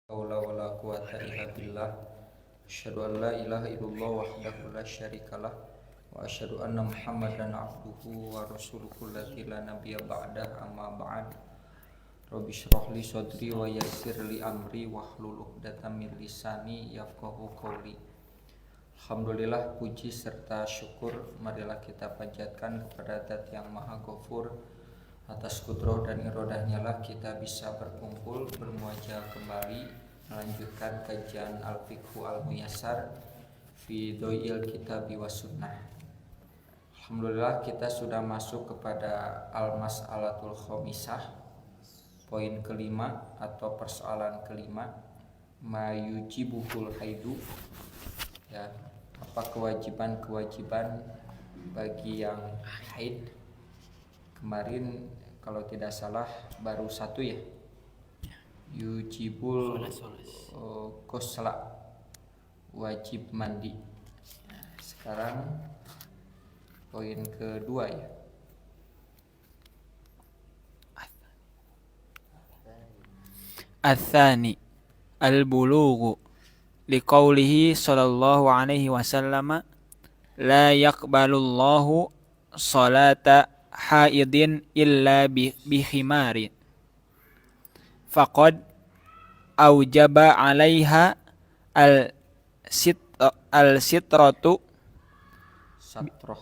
Haula wala quwata illa billah. Asyhadu an la ilaha illallah wahdahu la syarikalah wa asyhadu anna Muhammadan abduhu wa rasuluhu allati la nabiyya ba'dah, amma ba'd. Rabbi shrah li sadri wa yassir li amri wahlul 'uqdatam min lisani yafqahu qawli. Alhamdulillah, puji serta syukur marilah kita panjatkan kepada Zat yang Maha Ghafur. Atas kudroh dan irodahnya lah kita bisa berkumpul bermuajah kembali melanjutkan kajian Al-Fiqhu Al-Muyassar fi Doil Kitabi was Sunnah. Alhamdulillah, kita sudah masuk kepada Al-Mas'alatul Khomisah, poin kelima atau persoalan kelima, mayujibuhul haidu, ya, apa kewajiban-kewajiban bagi yang haid. Kemarin kalau tidak salah baru satu ya, yujibul ghusla, wajib mandi. Sekarang poin kedua ya, Ats-tsani al-bulughu liqaulihi sallallahu alaihi wasallam la yaqbalullahu salata haidin illa bihimarin faqad aujaba 'alaiha al-sitratu satroh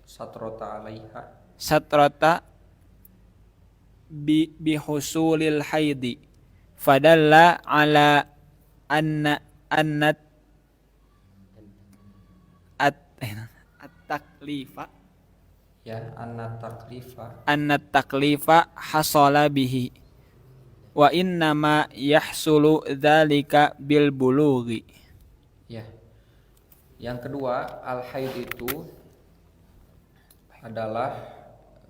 satrota alaiha satrata bihusulil haidi fadalla ala anna at-taklifa ya, anna taklifa hasala bihi wa innama yahsulu dzalika bil bulughi. Ya, yang kedua, al-haid itu adalah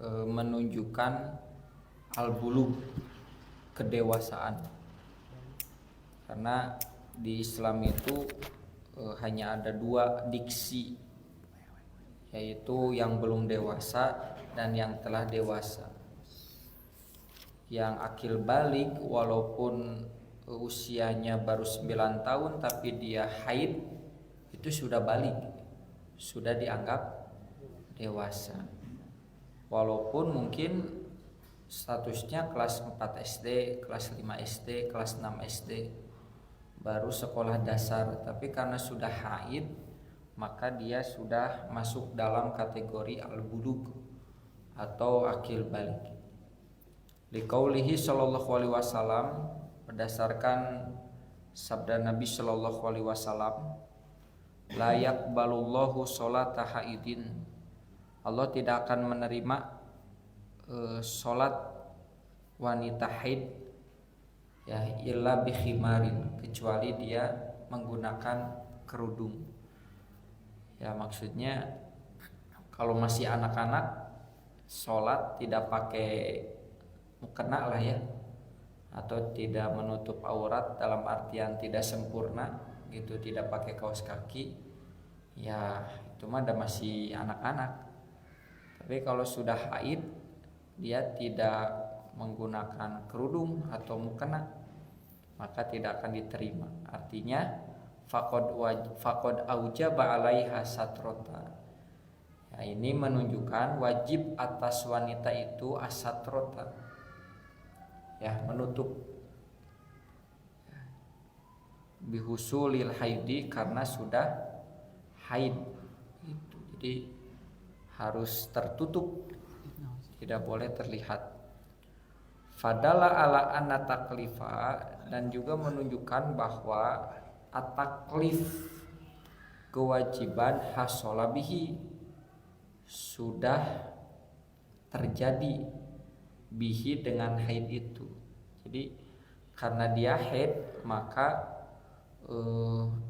menunjukkan al-bulugh, kedewasaan. Karena di Islam itu hanya ada dua diksi, yaitu yang belum dewasa dan yang telah dewasa. Yang akil balik walaupun usianya baru 9 tahun tapi dia haid, itu sudah balik, sudah dianggap dewasa. Walaupun mungkin statusnya kelas 4 SD, kelas 5 SD, kelas 6 SD, baru sekolah dasar, tapi karena sudah haid maka dia sudah masuk dalam kategori al-bulugh atau akil balik. Liqaulihi sallallahu alaihi wasallam, berdasarkan sabda Nabi sallallahu alaihi wasallam, la yaqbalullahu sholata haidin, Allah tidak akan menerima salat wanita haid ya, illa bikhimarin, kecuali dia menggunakan kerudung. Ya, maksudnya kalau masih anak-anak sholat tidak pakai mukena lah ya, atau tidak menutup aurat dalam artian tidak sempurna gitu, tidak pakai kaos kaki, ya itu mah masih anak-anak. Tapi kalau sudah haid, dia tidak menggunakan kerudung atau mukena, maka tidak akan diterima. Artinya faqad aujaba 'alaiha satrota. Ya, ini menunjukkan wajib atas wanita itu asatrota, ya, menutup, bihusulil haidi, karena sudah haid itu. Jadi harus tertutup, tidak boleh terlihat. Fadala ala anna taklifa, dan juga menunjukkan bahwa at-taklif, kewajiban, hasala bihi, sudah terjadi, bihi dengan haid itu. Jadi karena dia haid maka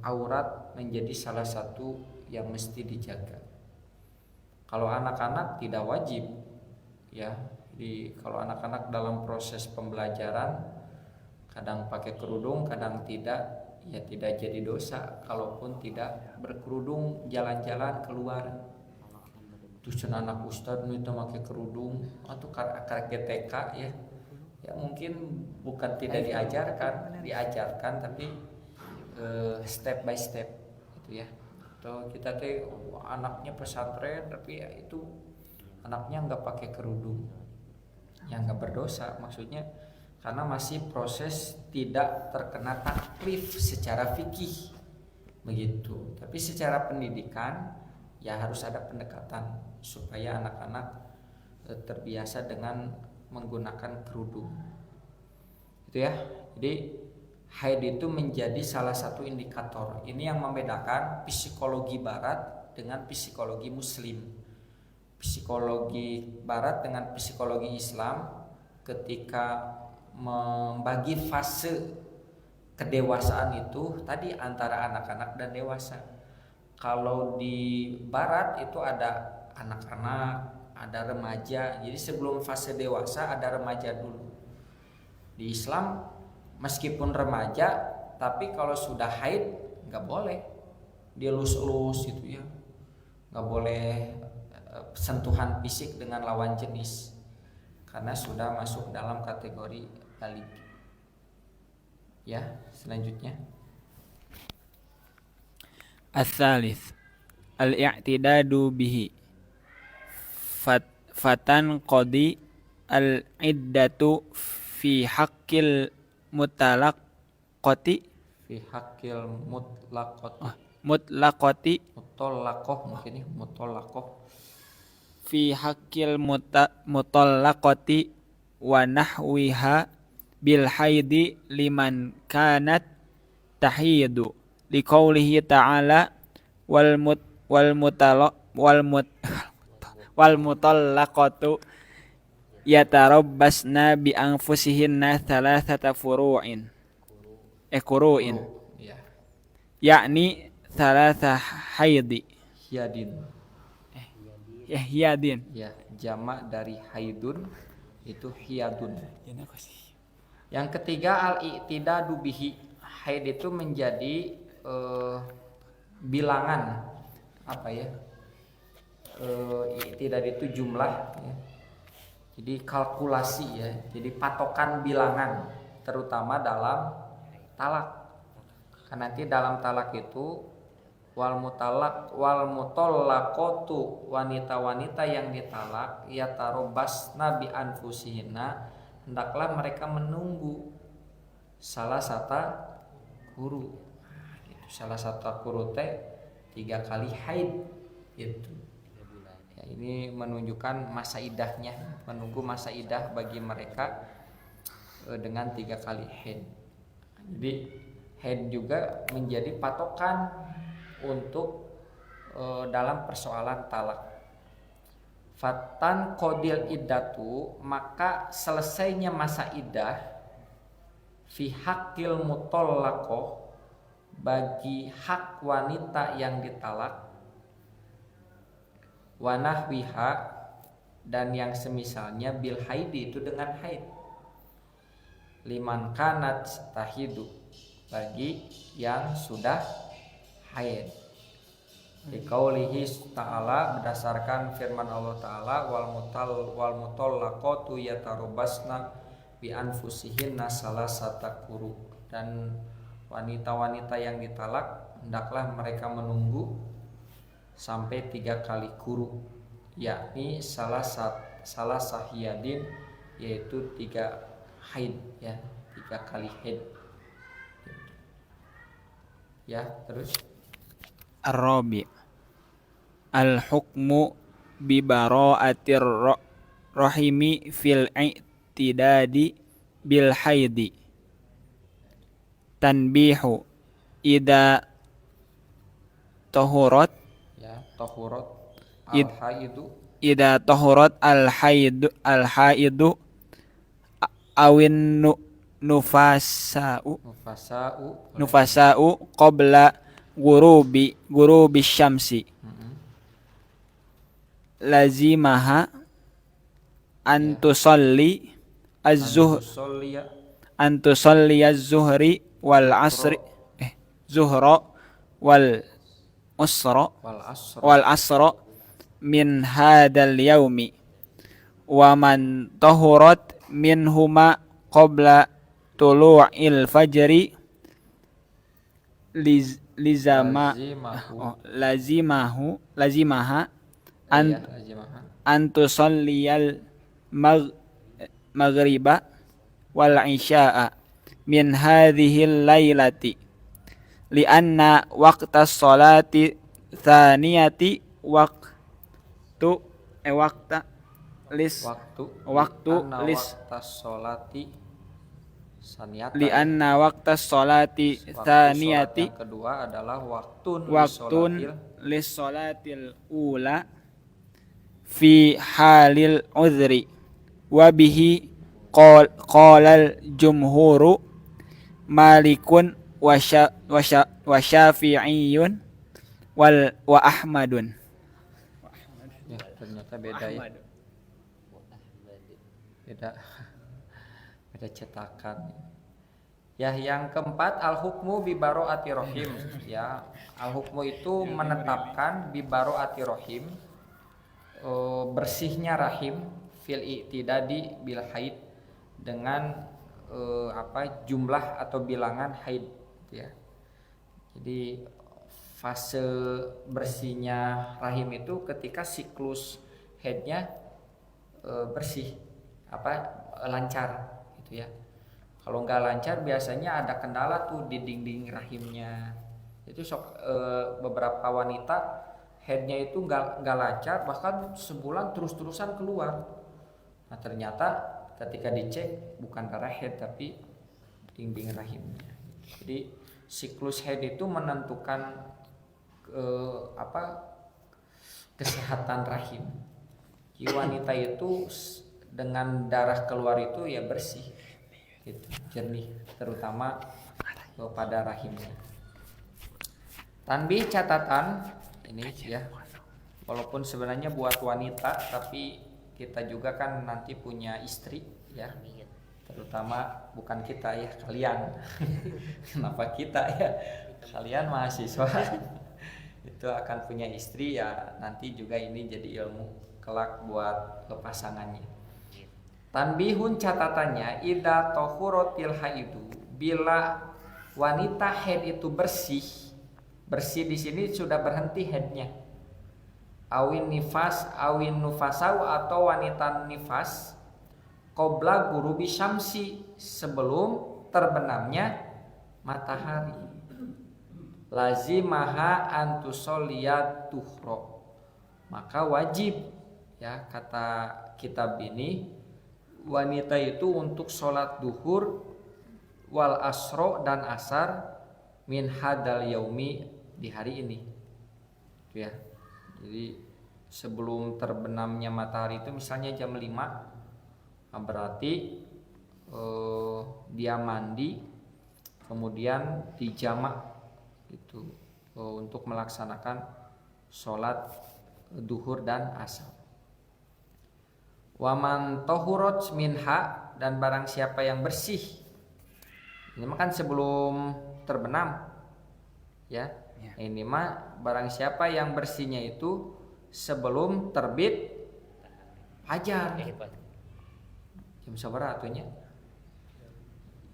aurat menjadi salah satu yang mesti dijaga. Kalau anak-anak tidak wajib ya. Jadi kalau anak-anak dalam proses pembelajaran kadang pakai kerudung, kadang tidak, ya tidak jadi dosa. Kalaupun tidak berkerudung jalan-jalan keluar, terus anak ustad nu itu pakai kerudung atau karek TK ya, Ya mungkin bukan tidak diajarkan tapi step by step gitu ya. Atau kita teh anaknya pesantren tapi ya itu anaknya nggak pakai kerudung, ya nggak berdosa maksudnya, karena masih proses tidak terkena taklif secara fikih begitu. Tapi secara pendidikan ya harus ada pendekatan supaya anak-anak terbiasa dengan menggunakan kerudung itu ya. Jadi haid itu menjadi salah satu indikator. Ini yang membedakan psikologi barat dengan psikologi muslim. Psikologi barat dengan psikologi Islam ketika membagi fase kedewasaan itu tadi antara anak-anak dan dewasa. Kalau di barat itu ada anak-anak, ada remaja. Jadi sebelum fase dewasa ada remaja dulu. Di Islam meskipun remaja, tapi kalau sudah haid nggak boleh dia elus-elus gitu ya, nggak boleh sentuhan fisik dengan lawan jenis karena sudah masuk dalam kategori balik. Ya, selanjutnya Ats-tsalits al-i'tidadu bihi fatan qadi al-iddatu fi haqqil mutalaqati fi haqqil mutlaqati mutlaqati mutallaqah, mungkin ya mutallaqah fi haqqil mutallaqati wa nahwiha bil haidi liman kanat tahidu liqaulihi ta'ala wal mutallaqatu yatarabbasna bi anfusihinna thalathata furu'in quru'in ya, yakni thalatha haidi hiyadin hiyadin ya, jamak dari haidun itu hiyadun. Yang ketiga al-i'tidadu bihi, haid itu menjadi bilangan apa ya, i'tidad itu jumlah ya. Jadi kalkulasi ya, jadi patokan bilangan terutama dalam talak. Karena nanti dalam talak itu wal mutallaqatu, wanita-wanita yang ditalak yatarabbasna bi anfusihinna, hendaklah mereka menunggu salah satu kuru. Salah satu kuru teh 3 kali haid gitu. Ya, ini menunjukkan masa idahnya, menunggu masa idah bagi mereka dengan 3 kali haid. Jadi haid juga menjadi patokan untuk dalam persoalan talak. Fatan qadil iddatu, maka selesainya masa idah fi haqqil mutallaqah, bagi hak wanita yang ditalak, wa nahwiha, dan yang semisalnya bil haidi itu dengan haid, liman kanat tahidu, bagi yang sudah haid. Liqaulihi ta'ala, berdasarkan firman Allah Ta'ala, wal mutallaqatu yatarabbasna bi anfusihinna salasata quru, dan wanita-wanita yang ditalak hendaklah mereka menunggu sampai 3 kali quru, yakni salah sahiyadin, yaitu 3 haid ya, 3 kali haid ya. Terus Ar-Rabi' al-hukmu bi bara'atir rahimi fil i'tidadi bil haidi. Tanbihu ida tahurat ya, tahurat al-haidu, ida tahurat al-haidu awin nufasa'u qabla gurubi syamsi lazimaha antusalli az-zuhri wal asri zuhra wal asra min hadal yaumi wa man tahurat minhuma qabla tulu'il fajri lazimaha an Ya, lazimaha. antusalliyal maghriba wal isya'a min hadhil lailati lianna waqtas sholati thaniyati waqta lis Waktu waktu lis waqtas sholati saniyata. lianna waqtas sholati Waktu sholat thaniyati yang kedua adalah waktun waktun lis sholatil ula fi halil udhri wa bihi qalal jumhuru malikun wa syafi'iyun wa ahmadun. Ya, ternyata beda ya. Beda cetakan. Ya, yang keempat al-hukmu bi baro'ati rohim. Ya, al-hukmu itu menetapkan bi baro'ati rohim, bersihnya rahim fil i'tidadi bil haid dengan jumlah atau bilangan haid ya. Jadi fase bersihnya rahim itu ketika siklus haidnya bersih lancar gitu ya. Kalau nggak lancar biasanya ada kendala tuh di dinding rahimnya. Itu beberapa wanita headnya itu nggak lancar, bahkan sebulan terus-terusan keluar. Nah ternyata ketika dicek bukan karena head tapi dinding rahimnya. Jadi siklus head itu menentukan kesehatan rahim. Jadi wanita itu dengan darah keluar itu ya bersih, gitu, jernih, terutama pada rahimnya. Tanbih catatan ini ya, walaupun sebenarnya buat wanita tapi kita juga kan nanti punya istri ya, terutama bukan kita ya, kalian. Kenapa kita ya, kalian mahasiswa itu akan punya istri ya, nanti juga ini jadi ilmu kelak buat pasangannya. Tanbihun catatannya, idza tahuratil haidu, bila wanita haid itu bersih di sini sudah berhenti haidnya. Awin nifas, awin nufasau atau wanita nifas, qabla ghurubi syamsi, sebelum terbenamnya matahari. Lazimaha antusholiyat tuhro, maka wajib ya, kata kitab ini, wanita itu untuk sholat duhur wal asro dan asar min hadal yaumi, di hari ini ya. Jadi sebelum terbenamnya matahari itu misalnya jam 5, berarti dia mandi kemudian dijamak itu untuk melaksanakan sholat duhur dan asar. Waman tohurot minha, dan barang siapa yang bersih, ini makan sebelum terbenam ya. Ini mah barang siapa yang bersihnya itu sebelum terbit fajar. Jam sabaraha atunya?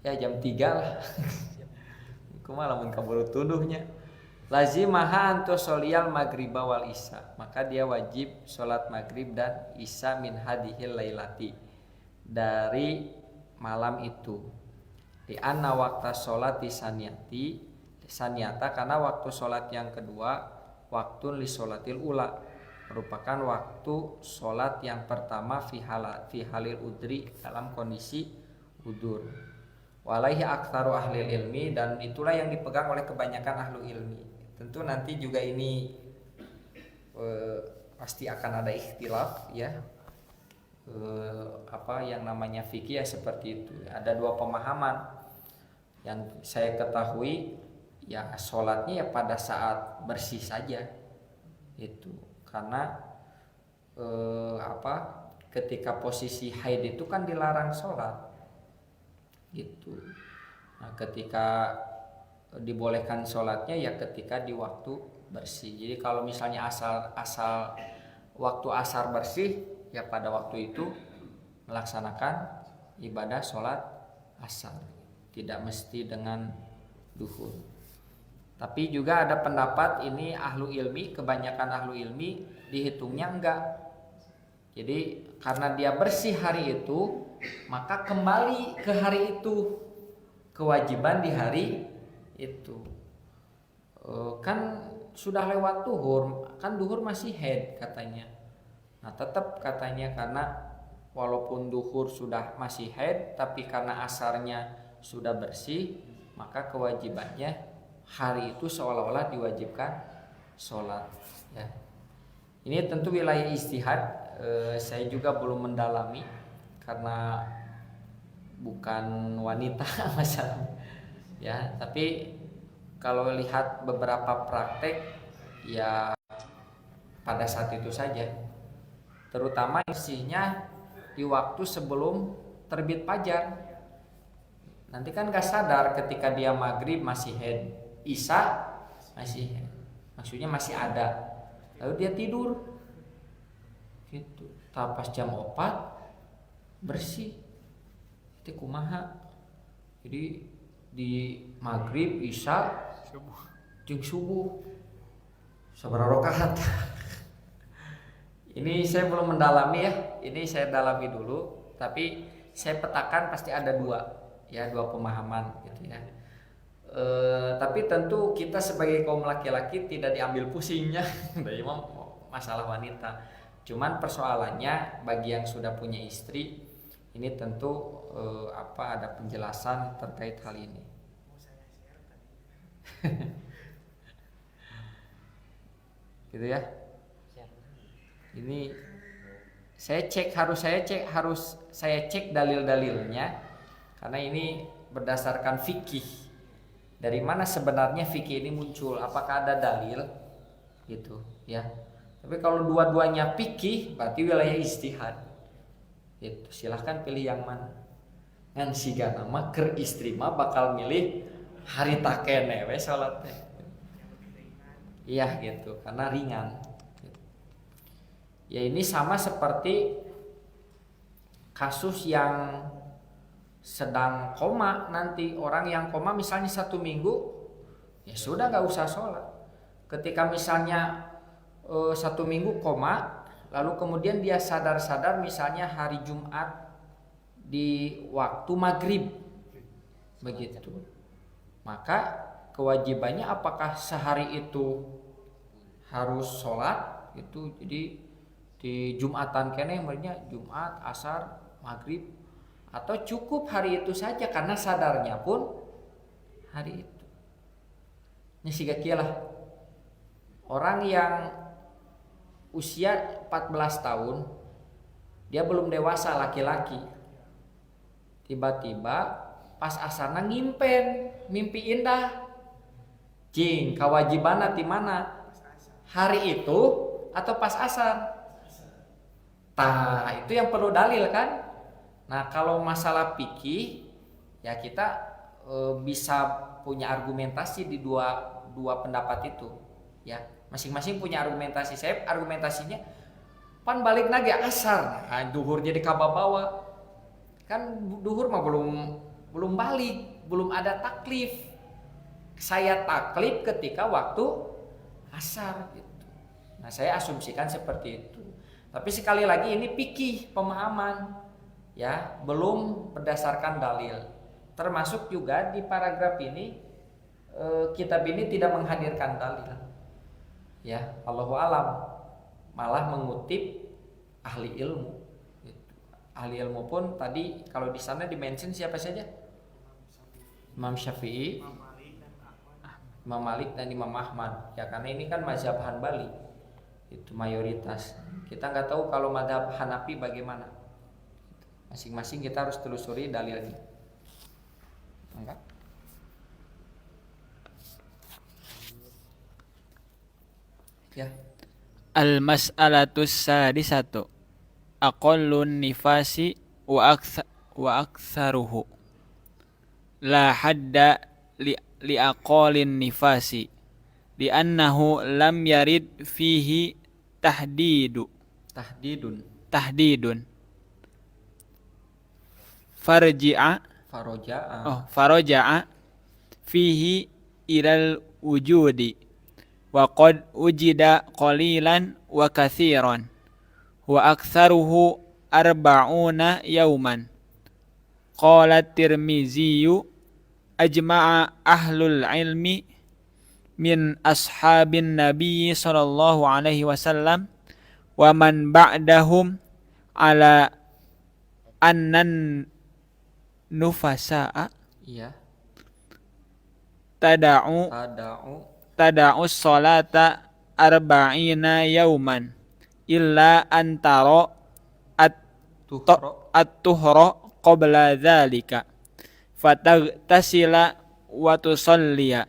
Ya jam 3 lah. Kumaha lamun kaburu tuduhnya. Lazimaha antusholiyal maghriba wal isya, maka dia wajib sholat maghrib dan isya min hadhil lailati, dari malam itu. Di anna waqta sholati saniyata, karena waktu sholat yang kedua waktu li sholatil ula, merupakan waktu sholat yang pertama fi halil udri, dalam kondisi udur. Walaihi aktsaru ahli ilmi, dan itulah yang dipegang oleh kebanyakan ahlu ilmi. Tentu nanti juga ini pasti akan ada ikhtilaf ya, yang namanya fikih ya seperti itu. Ada dua pemahaman. Yang saya ketahui ya sholatnya ya pada saat bersih saja itu, karena ketika posisi haid itu kan dilarang sholat gitu. Nah ketika dibolehkan sholatnya ya ketika di waktu bersih. Jadi kalau misalnya asal waktu asar bersih ya pada waktu itu melaksanakan ibadah sholat asar, tidak mesti dengan duhur. Tapi juga ada pendapat ini ahlu ilmi, kebanyakan ahlu ilmi dihitungnya enggak. Jadi karena dia bersih hari itu, maka kembali ke hari itu, kewajiban di hari itu. Kan sudah lewat duhur, kan duhur masih haid katanya. Nah tetap katanya karena walaupun duhur sudah masih haid, tapi karena asarnya sudah bersih, maka kewajibannya hari itu seolah-olah diwajibkan sholat. Ya. Ini tentu wilayah ijtihad, saya juga belum mendalami karena bukan wanita masalah. Ya, tapi kalau lihat beberapa praktek ya pada saat itu saja, terutama bersihnya di waktu sebelum terbit fajar. Nanti kan gak sadar ketika dia maghrib masih haid, isya masih haid, maksudnya masih ada, lalu dia tidur gitu. Pas jam 4 bersih itu kumaha. Jadi di maghrib, isya, jeung subuh sabaraha rakaat. Ini saya belum mendalami ya, ini saya dalami dulu, tapi saya petakan pasti ada dua pemahaman gitu ya. Tapi tentu kita sebagai kaum laki-laki tidak diambil pusingnya dari masalah wanita. Cuman persoalannya bagi yang sudah punya istri ini tentu ada penjelasan terkait hal ini. Gitu ya. Ini harus saya cek dalil-dalilnya karena ini berdasarkan fikih. Dari mana sebenarnya fikih ini muncul? Apakah ada dalil? Gitu, ya. Tapi kalau dua-duanya fikih, berarti wilayah ijtihad. Itu silahkan pilih yang mana. Ngan siga nama keur istri mah bakal milih hari takene we salat teh. Iya gitu, karena ringan. Ya ini sama seperti kasus yang sedang koma, nanti orang yang koma misalnya 1 minggu, ya sudah gak usah sholat. Ketika misalnya 1 minggu koma, lalu kemudian dia sadar-sadar misalnya hari Jumat di waktu maghrib, begitu, maka kewajibannya apakah sehari itu harus sholat itu, jadi di Jumatan kene maksudnya Jumat, Asar, Maghrib, atau cukup hari itu saja karena sadarnya pun hari itu. Ini siga kieu lah. Orang yang usia 14 tahun, dia belum dewasa laki-laki. Tiba-tiba pas asarna ngimpen, mimpi indah. Cing, kewajibanna di mana? Hari itu atau pas asar? Itu yang perlu dalil kan? Nah kalau masalah fikih ya kita bisa punya argumentasi di dua pendapat itu ya, masing-masing punya argumentasi. Saya argumentasinya pan balik lagi asar, nah, duhur jadi kababawa kan, duhur mah belum balik, belum ada taklif. Saya taklif ketika waktu asar gitu. Nah saya asumsikan seperti itu. Tapi sekali lagi ini fikih pemahaman ya, belum berdasarkan dalil. Termasuk juga di paragraf ini kitab ini tidak menghadirkan dalil. Ya, Allahu alam, malah mengutip ahli ilmu. Ahli ilmu pun tadi kalau di sana dimention siapa saja? Imam Syafi'i, Imam Malik dan Imam Ahmad. Ya karena ini kan mazhab Hanbali. Itu mayoritas. Kita nggak tahu kalau mazhab Hanafi bagaimana. Masing-masing kita harus telusuri dalilnya. Enggak? Ya. Al-mas'alatus sadisatu aqallun nifasi wa aktsaruhu la hadda li aqallin nifasi li annahu lam yarid fihi tahdidun farji'a faraja'a fihi ilal wujudi wa qad ujida qalilan wa katsiran wa aktsaruhu arba'una yauman. Qala Tirmizi ajma'a ahlul ilmi min ashabin nabi sallallahu alaihi wasallam wa man ba'dahum ala annan nufasa'a Iya. tada'u salata arba'ina yauman illa antara at-tuhra qabla dzalika fatagtasila wa tusalliya.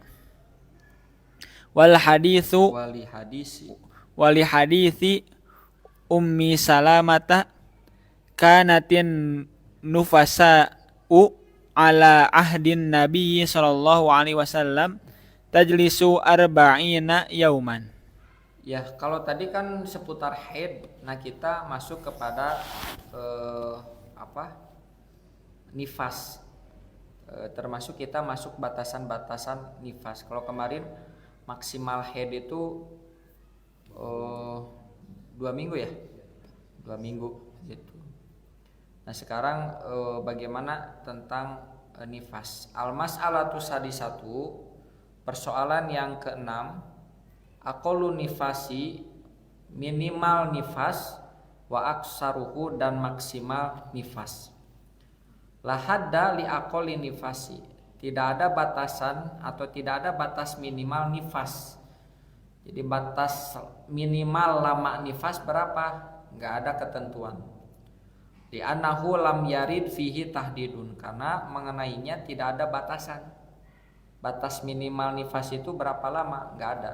Wali hadisi Ummi Salamata kanatin nufasa'u ala ahdin Nabi sallallahu alaihi wasallam tajlisu arba'ina yauman. Ya, kalau tadi kan seputar haid, nah kita masuk kepada nifas. Termasuk kita masuk batasan-batasan nifas. Kalau kemarin maksimal haid itu 2 minggu ya, 2 minggu gitu. Nah sekarang bagaimana tentang nifas? Al-mas'alatu sadisatu, persoalan yang keenam, aqallu nifasi, minimal nifas, wa aksaruhu, dan maksimal nifas. La hadda li aqalli nifasi, tidak ada batasan atau tidak ada batas minimal nifas. Jadi batas minimal lama nifas berapa? Enggak ada ketentuan. Di annahu lam yarid fihi tahdidun, karena mengenainya tidak ada batasan. Batas minimal nifas itu berapa lama? Enggak ada.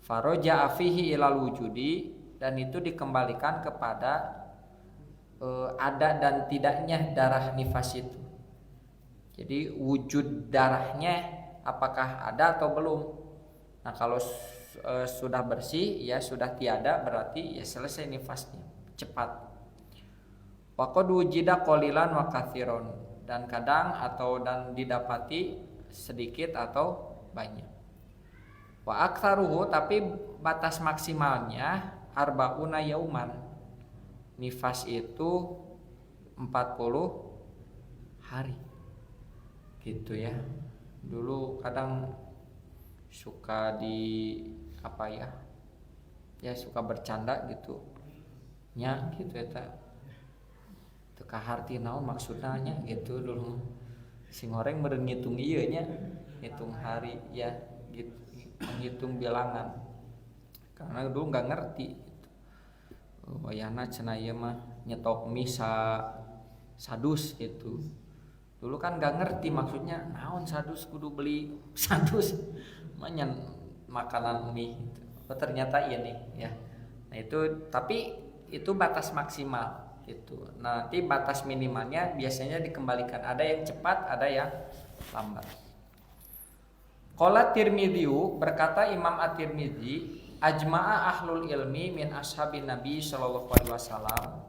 Faraja'a fihi ilal wujudi, dan itu dikembalikan kepada ada dan tidaknya darah nifas itu. Jadi wujud darahnya apakah ada atau belum. Nah kalau sudah bersih ya sudah tiada, berarti ya selesai nifasnya, cepat. Wa qad wujida qalilan wa katsiron, dan kadang dan didapati sedikit atau banyak. Wa aktsaruhu, tapi batas maksimalnya arba'una yauman. Nifas itu 40 hari. Gitu ya. Dulu kadang suka suka bercanda gitu. Nya gitu eta. Teu kaharti naon maksudna nya gitu dulu. Si ngoreng meureun ngitung ieu nya, ngitung hari ya gitu, menghitung bilangan. Karena dulu enggak ngerti. Wayahna cenah ieu mah nyetok mie sadus gitu. Dulu kan enggak ngerti maksudnya naon sadus, kudu beli sadus manyan makanan mie gitu. Oh ternyata iya nih ya. Nah itu, tapi itu batas maksimal gitu. Nanti batas minimalnya biasanya dikembalikan, ada yang cepat, ada yang lambat. Qala Tirmidzi, berkata Imam At-Tirmidzi, ajma'a ahlul ilmi min ashabin Nabi sallallahu alaihi wasallam,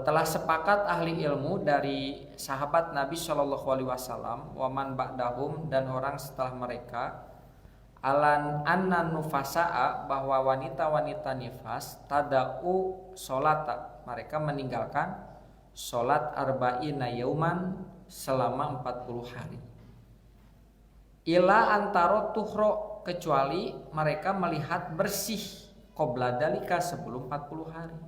telah sepakat ahli ilmu dari sahabat Nabi sallallahu alaihi wasallam, wa man ba'dahum, dan orang setelah mereka, alan anna nufasa'a, bahwa wanita-wanita nifas tada'u sholata, mereka meninggalkan sholat arba'ina yauman, selama 40 hari. Ila antaro tuhro, kecuali mereka melihat bersih qabla dalika, sebelum 40 hari.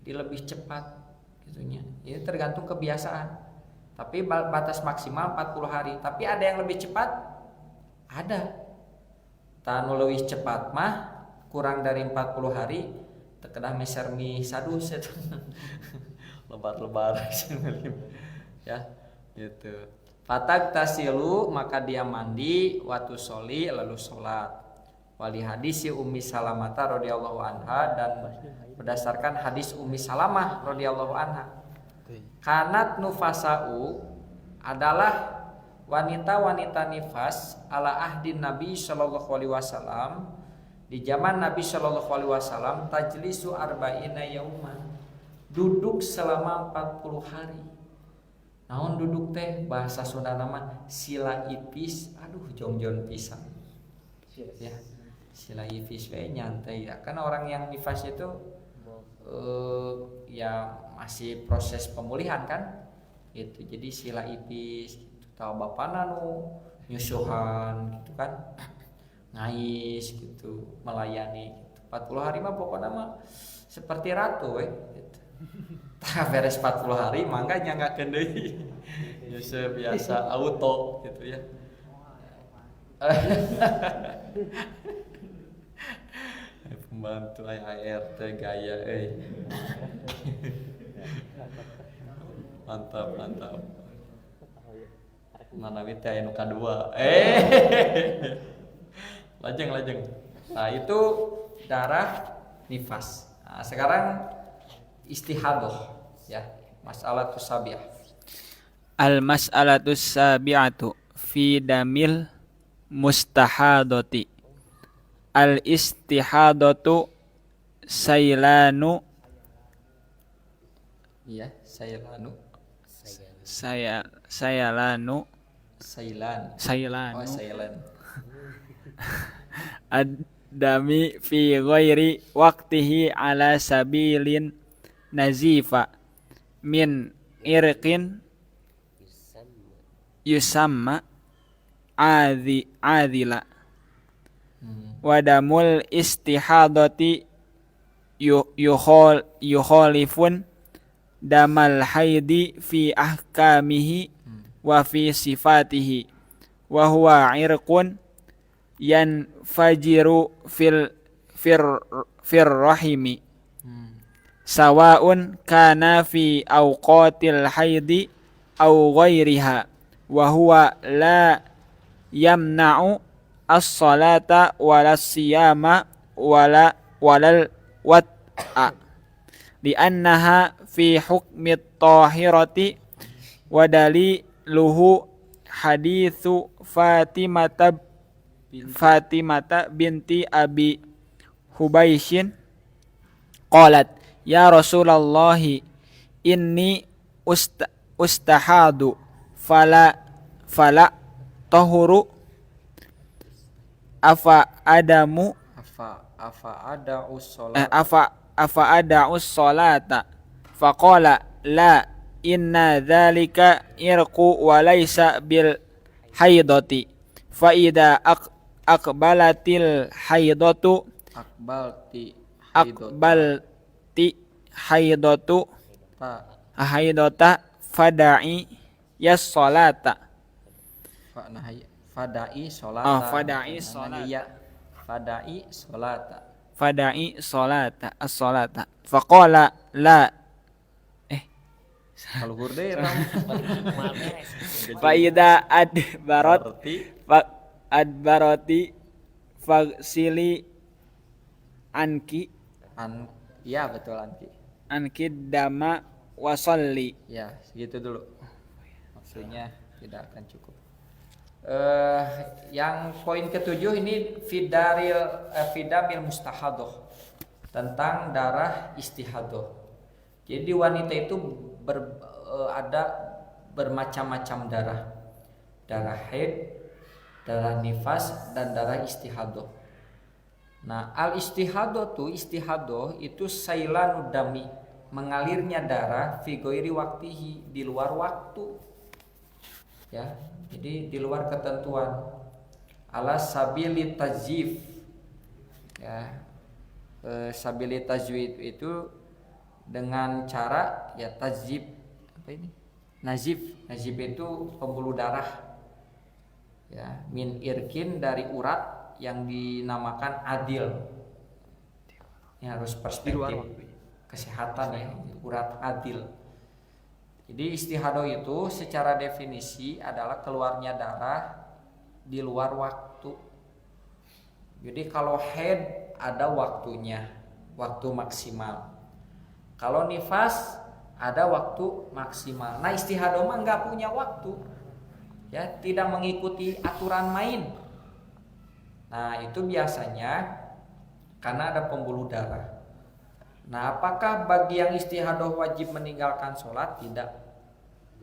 Jadi lebih cepat gitunya. Ini tergantung kebiasaan. Tapi batas maksimal 40 hari. Tapi ada yang lebih cepat? Ada. Tanu leuwih cepat mah kurang dari 40 hari tekedah meser mie sadus itu. Lebar-lebar ya gitu. Fatag tasilu, maka dia mandi, watu soli, lalu sholat. Wali hadisi Ummi Salamah radhiyallahu anha, dan berdasarkan hadis Ummi Salamah radhiyallahu anha, kanat nufasa'u, adalah wanita-wanita nifas ala ahdin Nabi sallallahu alaihi wasallam, di zaman Nabi sallallahu alaihi wasallam, tajlisu arba'ina yauman, duduk selama 40 hari. Naon duduk teh bahasa Sunda nama sila ipis, aduh jongjon pisan. Ya, sila ipis we nyantai ya. Kan orang yang nifas itu ya masih proses pemulihan kan. Gitu. Jadi sila ipis gitu. Tahu bapana nu nyusuhan gitu kan. Ngais gitu, melayani gitu. 40 hari mah pokoknya mah seperti ratu we gitu. Tah beres 40 hari mangga nyanggakeun deui. Ya biasa auto gitu ya. Pembantu ART gaya mantap mana we teh anu kadua lajeng nah itu darah nifas. Nah, sekarang istihadah ya, mas'alatus sabiah. Al mas'alatus sabi'atu fi damil mustahadati. Al istihadatu sailanu Iya, sailanu. Sayalanu Sailan. sailanu Oh, sailan. ad-dami fi ghairi waqtihi ala sabilin nazifa min irqin yusamma adila wadamul istihadati yukhalifun damal haidi fi ahkamihi wa fi sifatihi wa huwa irqun yanfajiru fir rahimi sawaun kana fi awqatil haidi aw ghairiha wa huwa la yamna'u as-salata walas siyama walal wat'a li'annaha fi hukmi tahirati wa daliluhu hadithu Fatimata binti Abi Hubaishin qalat ya Rasulullah inni ustahadu fala tahuru afa adamu afa ada'us salata faqala la inna dzalika irqu wa laysa bil haidati fa idza aqbalatil haidatu aqbalti haidatu haidata fada'i yas salata Fada'i sholata. Fada'i sholata as-sholata. Faqala la Kaluhur deui eta. fa idza adbarati fagsili anki ya betul anki dama wasalli. Ya, segitu dulu. Maksudnya tidak akan cukup. Yang poin ketujuh ini fidamil mustahadoh, tentang darah istihadoh. Jadi wanita itu ada bermacam-macam darah haid, darah nifas, dan darah istihadoh. Nah, al istihadoh itu sailanud dami, mengalirnya darah fi ghairi waqtihi, di luar waktu. Ya, jadi di luar ketentuan. Ala sabili tajif. Ya. Sabili tajwid itu dengan cara ya tajib apa ini? Nazif itu pembuluh darah. Ya, min irkin dari urat yang dinamakan adil. Ini harus perspektif kesehatan ya, urat adil. Jadi istihadah itu secara definisi adalah keluarnya darah di luar waktu. Jadi kalau haid ada waktunya, waktu maksimal. Kalau nifas ada waktu maksimal. Nah, istihadah mah enggak punya waktu. Ya, tidak mengikuti aturan main. Nah, itu biasanya karena ada pembuluh darah. Nah, apakah bagi yang istihadah wajib meninggalkan sholat? Tidak.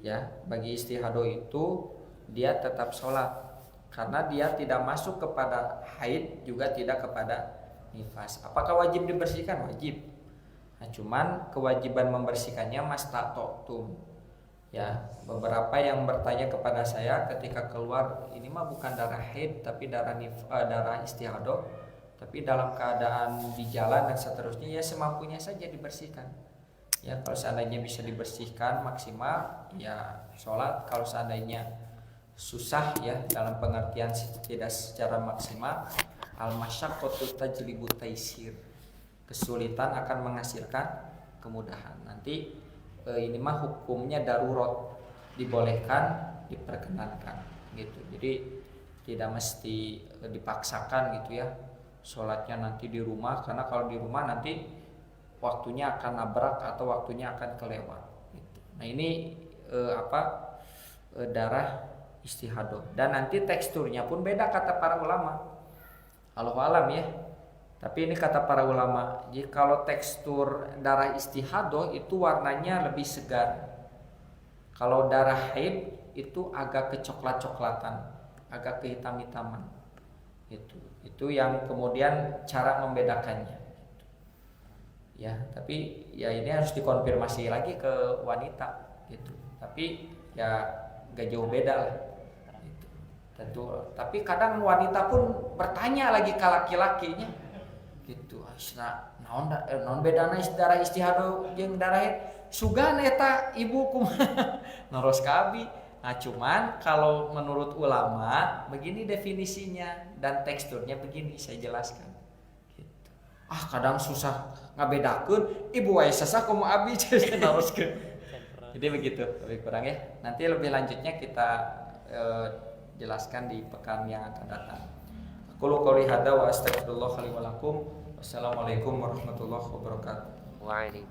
Ya, bagi istihadah itu dia tetap sholat karena dia tidak masuk kepada haid juga tidak kepada nifas. Apakah wajib dibersihkan? Wajib. Nah, cuman kewajiban membersihkannya mastata'tum. Ya, beberapa yang bertanya kepada saya ketika keluar ini mah bukan darah haid tapi darah istihadah, tapi dalam keadaan di jalan dan seterusnya ya semampunya saja dibersihkan. Ya, kalau seandainya bisa dibersihkan maksimal ya sholat. Kalau seandainya susah ya dalam pengertian tidak secara maksimal, al-masyaqqatu tajlibu taisir, kesulitan akan menghasilkan kemudahan. Nanti ini mah hukumnya darurat, dibolehkan, diperkenankan gitu. Jadi tidak mesti dipaksakan gitu ya sholatnya nanti di rumah, karena kalau di rumah nanti waktunya akan nabrak atau waktunya akan kelewat gitu. Nah ini darah istihadah, dan nanti teksturnya pun beda kata para ulama. Allahu alam ya. Tapi ini kata para ulama, jadi kalau tekstur darah istihadah itu warnanya lebih segar. Kalau darah haid itu agak kecoklat-coklatan, agak kehitam-hitaman. Itu yang kemudian cara membedakannya. Ya, tapi ya ini harus dikonfirmasi lagi ke wanita gitu. Tapi ya gak jauh beda lah. Gitu. Tentu. Tapi kadang wanita pun bertanya lagi ke laki-lakinya gitu. Naon bedana darah istihadah jeung darah haid? Sugan eta ibu kumaha? Noros kabi. Nah, cuman kalau menurut ulama begini definisinya dan teksturnya begini saya jelaskan. Kadang susah ngabedakeun ibu wae sasah kumu abi naroskeun. Jadi begitu, lebih kurang ya. Nanti lebih lanjutnya kita jelaskan di pekan yang akan datang. Qul qouli hadza wa astaghfirullah li wa lakum. Wassalamualaikum warahmatullahi wabarakatuh. Waalaikumsalam.